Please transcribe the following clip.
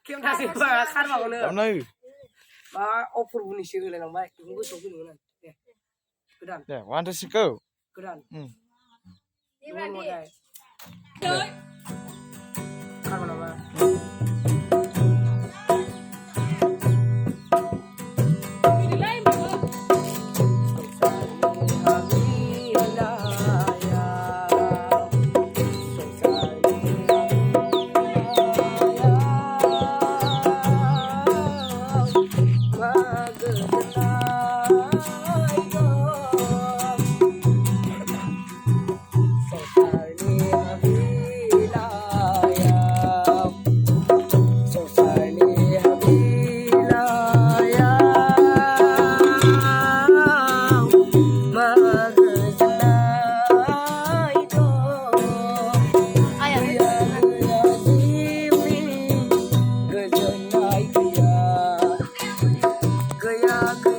Kem nasi ba kan mau ne. Tao nơi. Ba offer buni sih le lang bai. Ibu so buni nan. Kedan. Yeah, 1 2 go. Kedan. Đi ra đi. Chơi. Kan mana ba? Gwjwnniai